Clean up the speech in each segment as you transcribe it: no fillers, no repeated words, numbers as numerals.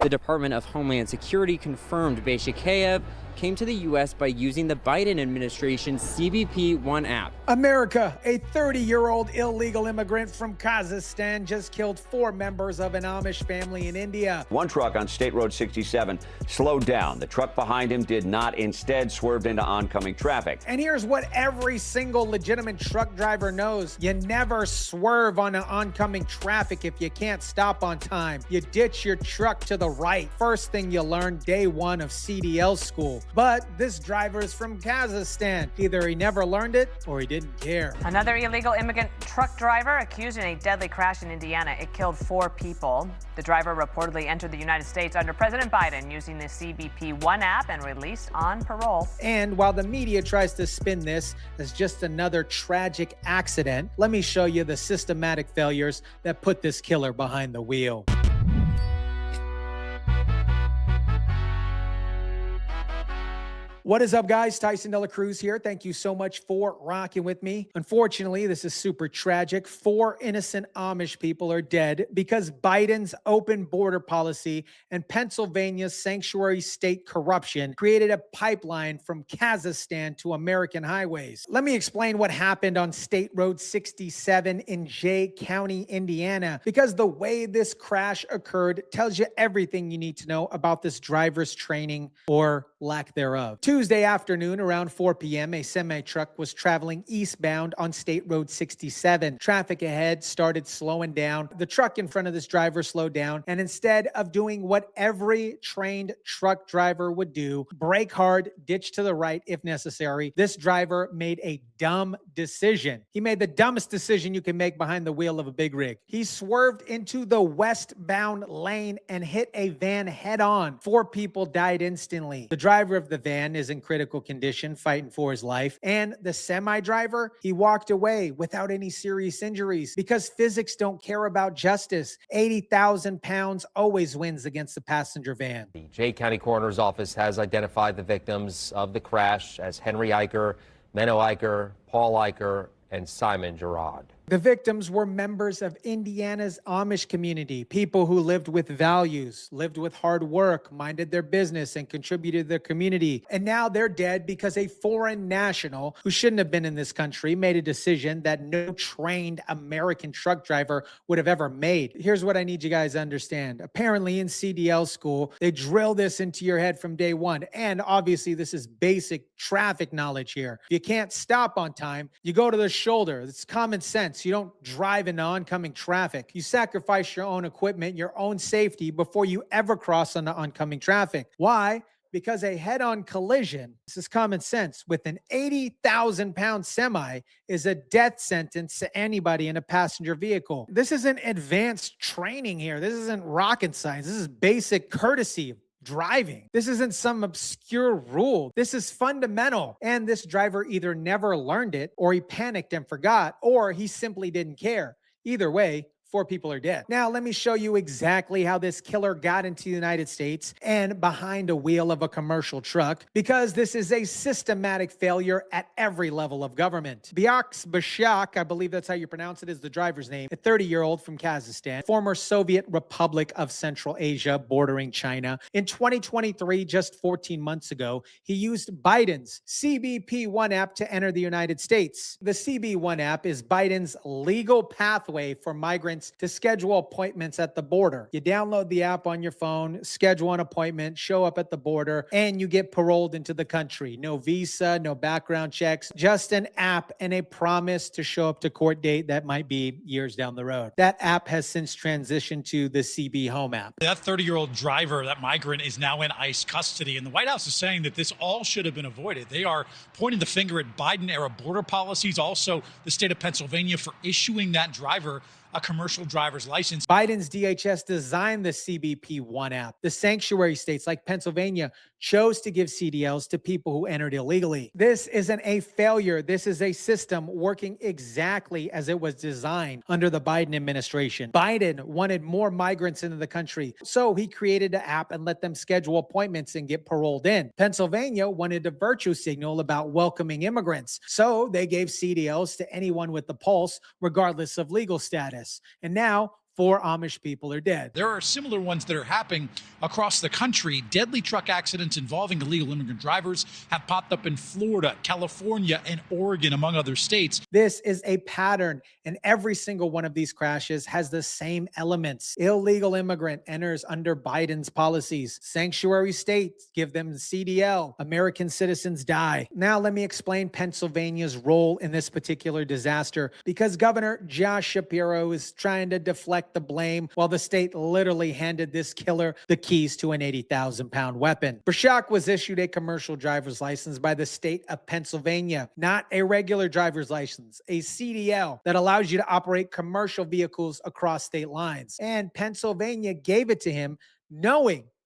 The Department of Homeland Security confirmed Beishekeev came to the U.S. by using the Biden administration's CBP One app. America, a 30-year-old illegal immigrant from Kyrgyzstan just killed 4 members of an Amish family in India. One truck on State Road 67 slowed down. The truck behind him did not, instead swerved into oncoming traffic. And here's what every single legitimate truck driver knows. You never swerve on oncoming traffic if you can't stop on time. You ditch your truck to the right. First thing you learn day 1 of CDL school. But this driver is from Kazakhstan. Either he never learned it or he didn't care. Another illegal immigrant truck driver accused in a deadly crash in Indiana. It killed 4 people. The driver reportedly entered the United States under President Biden using the CBP One app and released on parole. And while the media tries to spin this as just another tragic accident, let me show you the systematic failures that put this killer behind the wheel. What is up, guys? Tyson DeLaCruz here. Thank you so much for rocking with me. Unfortunately, this is super tragic. 4 innocent Amish people are dead because Biden's open border policy and Pennsylvania's sanctuary state corruption created a pipeline from Kazakhstan to American highways. Let me explain what happened on State Road 67 in Jay County, Indiana, because the way this crash occurred tells you everything you need to know about this driver's training or lack thereof. Tuesday afternoon around 4 p.m., a semi-truck was traveling eastbound on State Road 67. Traffic ahead started slowing down. The truck in front of this driver slowed down, and instead of doing what every trained truck driver would do, brake hard, ditch to the right if necessary, this driver made a dumb decision. He made the dumbest decision you can make behind the wheel of a big rig. He swerved into the westbound lane and hit a van head-on. 4 people died instantly. The driver of the van is in critical condition, fighting for his life. And the semi-driver, he walked away without any serious injuries because physics don't care about justice. 80,000 pounds always wins against the passenger van. The Jay County Coroner's Office has identified the victims of the crash as Henry Eicher, Menno Eicher, Paul Eicher, and Simon Gerard. The victims were members of Indiana's Amish community, people who lived with values, lived with hard work, minded their business, and contributed to their community. And now they're dead because a foreign national who shouldn't have been in this country made a decision that no trained American truck driver would have ever made. Here's what I need you guys to understand. Apparently in CDL school, they drill this into your head from day 1. And obviously this is basic traffic knowledge here. If you can't stop on time, you go to the shoulder. It's common sense. You don't drive into oncoming traffic. You sacrifice your own equipment, your own safety before you ever cross onto oncoming traffic. Why? Because a head-on collision, this is common sense, with an 80,000-pound semi is a death sentence to anybody in a passenger vehicle. This isn't advanced training here. This isn't rocket science. This is basic courtesy driving. This isn't some obscure rule. This is fundamental. And this driver either never learned it, or he panicked and forgot, or he simply didn't care. Either way, 4 people are dead. Now, let me show you exactly how this killer got into the United States and behind a wheel of a commercial truck, because this is a systematic failure at every level of government. Bekzhan Beishekeev, I believe that's how you pronounce it, is the driver's name, a 30-year-old from Kazakhstan, former Soviet Republic of Central Asia bordering China. In 2023, just 14 months ago, he used Biden's CBP One app to enter the United States. The CB One app is Biden's legal pathway for migrants to schedule appointments at the border. You download the app on your phone, schedule an appointment, show up at the border, and you get paroled into the country. No visa, no background checks, just an app and a promise to show up to court date that might be years down the road. That app has since transitioned to the CB Home app. That 30-year-old driver, that migrant, is now in ICE custody, and the White House is saying that this all should have been avoided. They are pointing the finger at Biden-era border policies, also the state of Pennsylvania for issuing that driver a commercial driver's license. Biden's DHS designed the CBP One app. The sanctuary states like Pennsylvania chose to give CDLs to people who entered illegally. This isn't a failure. This is a system working exactly as it was designed under the Biden administration. Biden wanted more migrants into the country, so he created an app and let them schedule appointments and get paroled in. Pennsylvania wanted a virtue signal about welcoming immigrants, so they gave CDLs to anyone with the pulse, regardless of legal status. And now 4 Amish people are dead. There are similar ones that are happening across the country. Deadly truck accidents involving illegal immigrant drivers have popped up in Florida, California, and Oregon, among other states. This is a pattern, and every single one of these crashes has the same elements. Illegal immigrant enters under Biden's policies. Sanctuary states give them CDL. American citizens die. Now let me explain Pennsylvania's role in this particular disaster, because Governor Josh Shapiro is trying to deflect the blame while the state literally handed this killer the keys to an 80,000-pound weapon. Beishekeev was issued a commercial driver's license by the state of Pennsylvania, not a regular driver's license, a CDL that allows you to operate commercial vehicles across state lines. And Pennsylvania gave it to him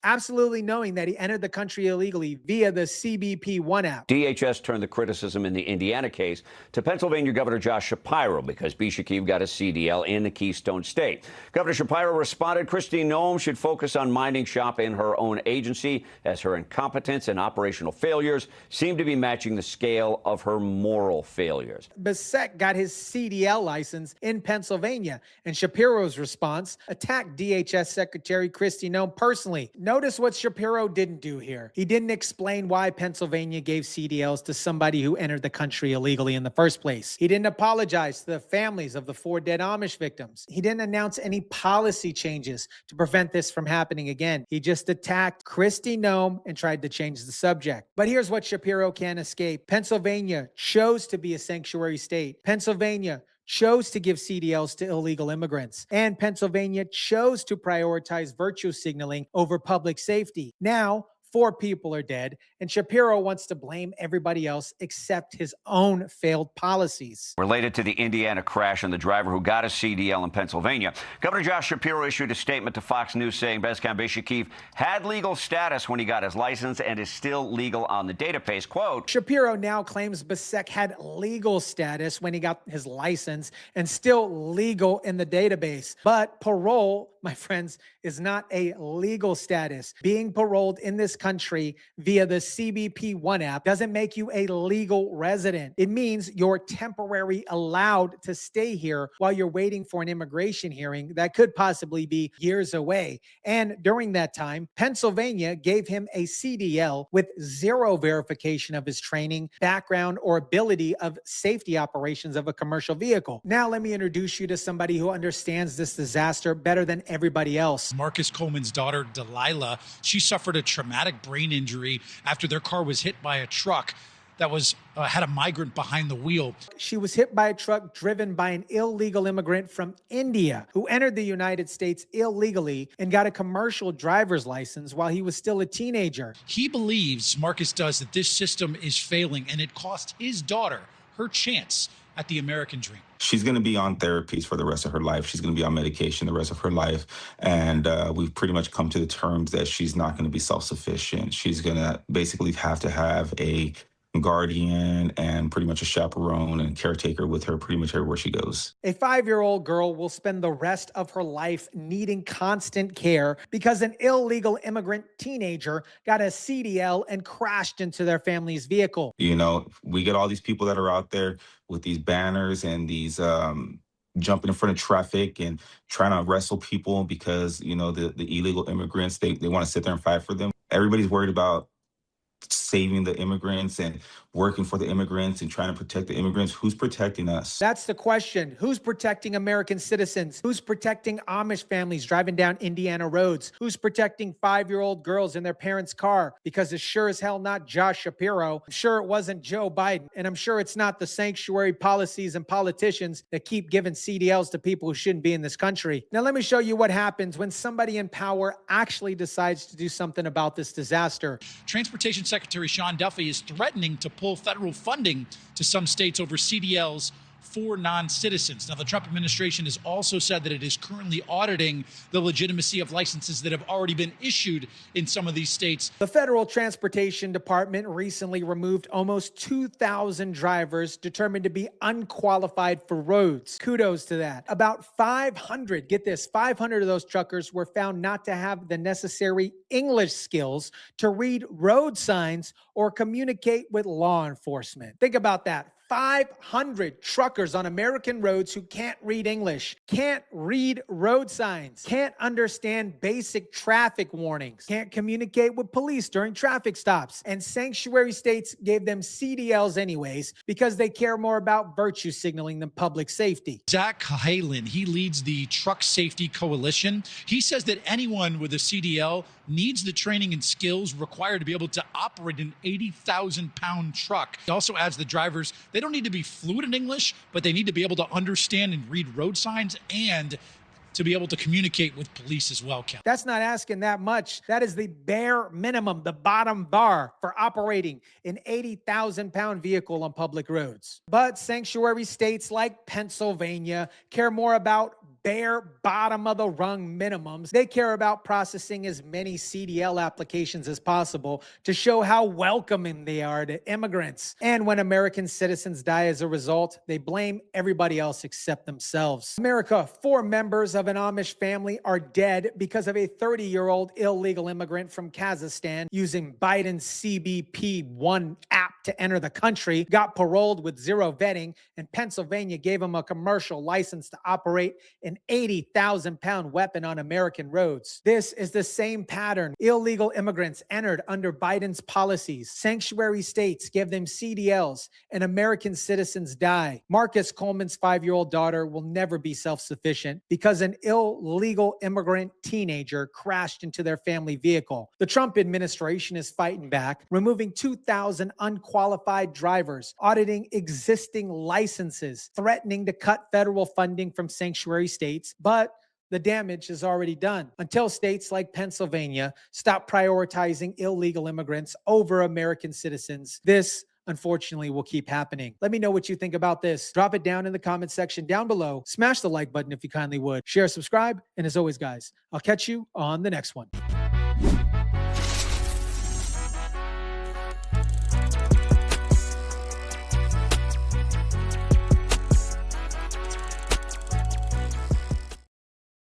absolutely knowing that he entered the country illegally via the CBP-1 app. DHS turned the criticism in the Indiana case to Pennsylvania Governor Josh Shapiro because Beishekeev got a CDL in the Keystone State. Governor Shapiro responded Kristi Noem should focus on minding shop in her own agency, as her incompetence and operational failures seem to be matching the scale of her moral failures. Beishekeev got his CDL license in Pennsylvania, and Shapiro's response attacked DHS Secretary Kristi Noem personally. Notice what Shapiro didn't do here. He didn't explain why Pennsylvania gave CDLs to somebody who entered the country illegally in the first place. He didn't apologize to the families of the 4 dead Amish victims. He didn't announce any policy changes to prevent this from happening again. He just attacked Kristi Noem and tried to change the subject. But here's what Shapiro can't escape. Pennsylvania chose to be a sanctuary state. Pennsylvania chose to give CDLs to illegal immigrants. And Pennsylvania chose to prioritize virtue signaling over public safety. Now, 4 people are dead, and Shapiro wants to blame everybody else except his own failed policies. Related to the Indiana crash and the driver who got a CDL in Pennsylvania, Governor Josh Shapiro issued a statement to Fox News saying Bekzhan Beishekeev had legal status when he got his license and is still legal on the database. Quote, Shapiro now claims Beishekeev had legal status when he got his license and still legal in the database. But parole, my friends, is not a legal status. Being paroled in this country via the CBP-1 app doesn't make you a legal resident. It means you're temporarily allowed to stay here while you're waiting for an immigration hearing that could possibly be years away. And during that time, Pennsylvania gave him a CDL with 0 verification of his training, background, or ability of safety operations of a commercial vehicle. Now let me introduce you to somebody who understands this disaster better than everybody else. Marcus Coleman's daughter, Delilah, she suffered a traumatic brain injury after their car was hit by a truck that had a migrant behind the wheel. She was hit by a truck driven by an illegal immigrant from India who entered the United States illegally and got a commercial driver's license while he was still a teenager. He believes, Marcus does, that this system is failing and it cost his daughter her chance at the American dream. She's going to be on therapies for the rest of her life. She's going to be on medication the rest of her life. And we've pretty much come to the terms that she's not going to be self-sufficient. She's going to basically have to have a guardian and pretty much a chaperone and caretaker with her pretty much everywhere she goes. A 5-year-old girl will spend the rest of her life needing constant care because an illegal immigrant teenager got a CDL and crashed into their family's vehicle. You know, we get all these people that are out there with these banners and these jumping in front of traffic and trying to wrestle people because, you know, the illegal immigrants, they want to sit there and fight for them. Everybody's worried about saving the immigrants and working for the immigrants and trying to protect the immigrants. Who's protecting us? That's the question. Who's protecting American citizens? Who's protecting Amish families driving down Indiana roads? Who's protecting 5-year-old girls in their parents' car? Because it's sure as hell not Josh Shapiro. I'm sure it wasn't Joe Biden. And I'm sure it's not the sanctuary policies and politicians that keep giving CDLs to people who shouldn't be in this country. Now, let me show you what happens when somebody in power actually decides to do something about this disaster. Transportation Secretary Sean Duffy is threatening to pull federal funding to some states over CDLs for non-citizens. Now, the Trump administration has also said that it is currently auditing the legitimacy of licenses that have already been issued in some of these states. The Federal Transportation Department recently removed almost 2,000 drivers determined to be unqualified for roads. Kudos to that. About 500, get this, 500 of those truckers were found not to have the necessary English skills to read road signs or communicate with law enforcement. Think about that. 500 truckers on American roads who can't read English, can't read road signs, can't understand basic traffic warnings, can't communicate with police during traffic stops. And sanctuary states gave them CDLs anyways because they care more about virtue signaling than public safety. Zach Halen, he leads the Truck Safety Coalition. He says that anyone with a CDL needs the training and skills required to be able to operate an 80,000-pound truck. He also adds the drivers, they don't need to be fluent in English, but they need to be able to understand and read road signs and to be able to communicate with police as well, Ken. That's not asking that much. That is the bare minimum, the bottom bar for operating an 80,000-pound vehicle on public roads. But sanctuary states like Pennsylvania care more about bare bottom of the rung minimums. They care about processing as many CDL applications as possible to show how welcoming they are to immigrants. And when American citizens die as a result, they blame everybody else except themselves. America, 4 members of an Amish family are dead because of a 30-year-old illegal immigrant from Kyrgyzstan using Biden's CBP-1 app to enter the country, got paroled with zero vetting, and Pennsylvania gave him a commercial license to operate an 80,000-pound weapon on American roads. This is the same pattern. Illegal immigrants entered under Biden's policies. Sanctuary states give them CDLs, and American citizens die. Marcus Coleman's 5-year-old daughter will never be self-sufficient because an illegal immigrant teenager crashed into their family vehicle. The Trump administration is fighting back, removing 2,000 unqualified drivers, auditing existing licenses, threatening to cut federal funding from sanctuary states, but the damage is already done. Until states like Pennsylvania stop prioritizing illegal immigrants over American citizens, this unfortunately will keep happening. Let me know what you think about this. Drop it down in the comment section down below. Smash the like button if you kindly would. Share, subscribe, and as always, guys, I'll catch you on the next one.